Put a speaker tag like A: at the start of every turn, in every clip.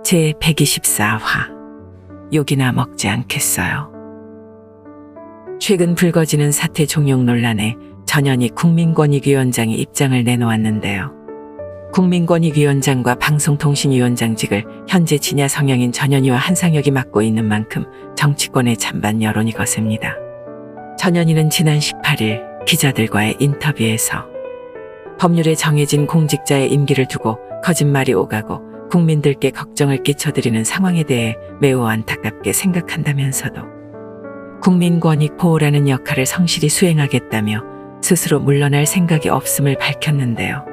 A: 제124화 욕이나 먹지 않겠어요. 최근 불거지는 사퇴 종용 논란에 전현희 국민권익위원장이 입장을 내놓았는데요. 국민권익위원장과 방송통신위원장직을 현재 진야 성향인 전현희와 한상혁이 맡고 있는 만큼 정치권의 찬반 여론이 거셉니다. 전현희는 지난 18일 기자들과의 인터뷰에서 법률에 정해진 공직자의 임기를 두고 거짓말이 오가고 국민들께 걱정을 끼쳐드리는 상황에 대해 매우 안타깝게 생각한다면서도 국민권익 보호라는 역할을 성실히 수행하겠다며 스스로 물러날 생각이 없음을 밝혔는데요.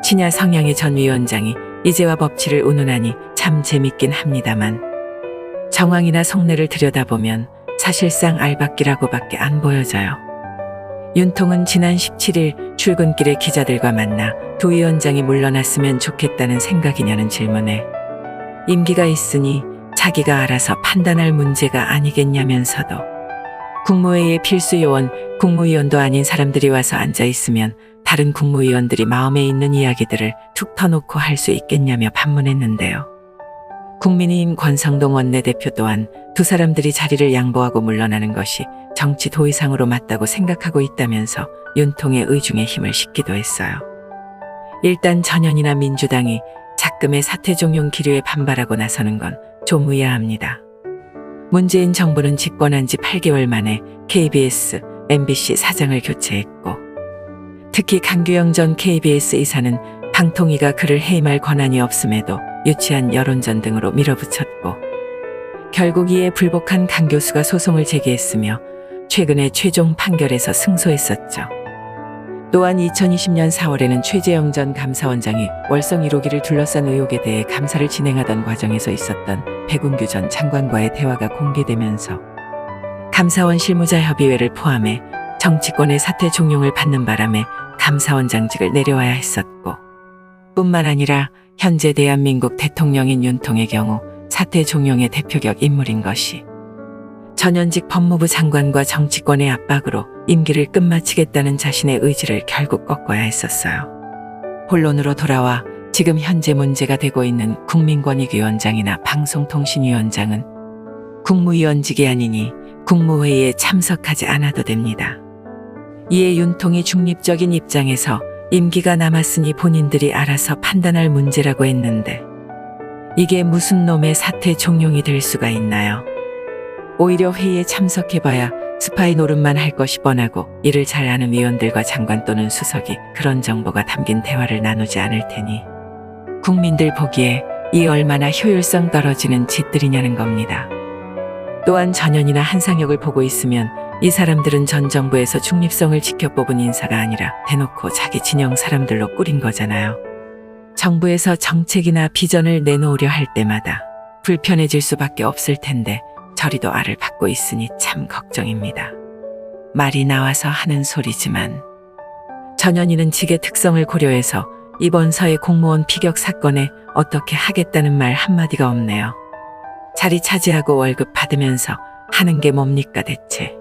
A: 친야 성향의 전 위원장이 이제와 법치를 운운하니 참 재밌긴 합니다만 정황이나 속내를 들여다보면 사실상 알박기라고밖에 안 보여져요. 윤통은 지난 17일 출근길에 기자들과 만나 도 위원장이 물러났으면 좋겠다는 생각이냐는 질문에 임기가 있으니 자기가 알아서 판단할 문제가 아니겠냐면서도 국무회의의 필수 요원 국무위원도 아닌 사람들이 와서 앉아 있으면 다른 국무위원들이 마음에 있는 이야기들을 툭 터놓고 할 수 있겠냐며 반문했는데요. 국민의힘 권성동 원내대표 또한 두 사람들이 자리를 양보하고 물러나는 것이 정치 도의상으로 맞다고 생각하고 있다면서 윤통의 의중에 힘을 싣기도 했어요. 일단 전현희나 민주당이 작금의 사퇴 종용 기류에 반발하고 나서는 건 좀 의아합니다. 문재인 정부는 집권한 지 8개월 만에 KBS, MBC 사장을 교체했고 특히 강규영 전 KBS 이사는 방통위가 그를 해임할 권한이 없음에도 유치한 여론전 등으로 밀어붙였고 결국 이에 불복한 강 교수가 소송을 제기했으며 최근에 최종 판결에서 승소했었죠. 또한 2020년 4월에는 최재형 전 감사원장이 월성 1호기를 둘러싼 의혹에 대해 감사를 진행하던 과정에서 있었던 백운규 전 장관과의 대화가 공개되면서 감사원 실무자협의회를 포함해 정치권의 사퇴 종용을 받는 바람에 감사원장직을 내려와야 했었고 뿐만 아니라 현재 대한민국 대통령인 윤통의 경우 사퇴 종용의 대표격 인물인 것이 전현직 법무부 장관과 정치권의 압박으로 임기를 끝마치겠다는 자신의 의지를 결국 꺾어야 했었어요. 본론으로 돌아와 지금 현재 문제가 되고 있는 국민권익위원장이나 방송통신위원장은 국무위원직이 아니니 국무회의에 참석하지 않아도 됩니다. 이에 윤통이 중립적인 입장에서 임기가 남았으니 본인들이 알아서 판단할 문제라고 했는데 이게 무슨 놈의 사퇴 종용이 될 수가 있나요? 오히려 회의에 참석해봐야 스파이 노릇만 할 것이 뻔하고 이를 잘 아는 위원들과 장관 또는 수석이 그런 정보가 담긴 대화를 나누지 않을 테니 국민들 보기에 이 얼마나 효율성 떨어지는 짓들이냐는 겁니다. 또한 전현희나 한상혁을 보고 있으면 이 사람들은 전 정부에서 중립성을 지켜 뽑은 인사가 아니라 대놓고 자기 진영 사람들로 꾸린 거잖아요. 정부에서 정책이나 비전을 내놓으려 할 때마다 불편해질 수밖에 없을 텐데 저리도 알을 받고 있으니 참 걱정입니다. 말이 나와서 하는 소리지만 전현희는 직의 특성을 고려해서 이번 서해 공무원 피격 사건에 어떻게 하겠다는 말 한마디가 없네요. 자리 차지하고 월급 받으면서 하는 게 뭡니까 대체.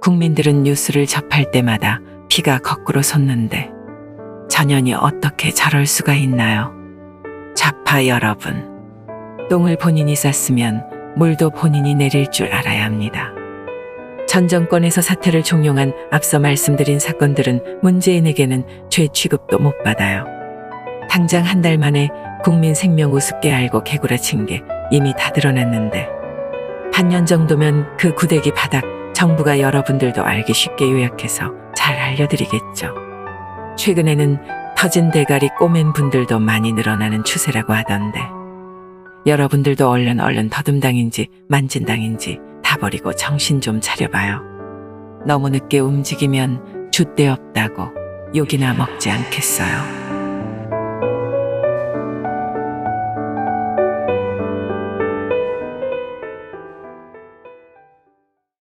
A: 국민들은 뉴스를 접할 때마다 피가 거꾸로 솟는데 전현희 어떻게 저럴 수가 있나요? 좌파 여러분, 똥을 본인이 쌌으면 물도 본인이 내릴 줄 알아야 합니다. 전 정권에서 사퇴를 종용한 앞서 말씀드린 사건들은 문재인에게는 죄 취급도 못 받아요. 당장 한 달 만에 국민 생명 우습게 알고 개구라친 게 이미 다 드러났는데 반년 정도면 그 구데기 바닥 정부가 여러분들도 알기 쉽게 요약해서 잘 알려드리겠죠. 최근에는 터진 대가리 꼬맨 분들도 많이 늘어나는 추세라고 하던데 여러분들도 얼른 더듬당인지 만진당인지 다 버리고 정신 좀 차려봐요. 너무 늦게 움직이면 줏대 없다고 욕이나 먹지 않겠어요.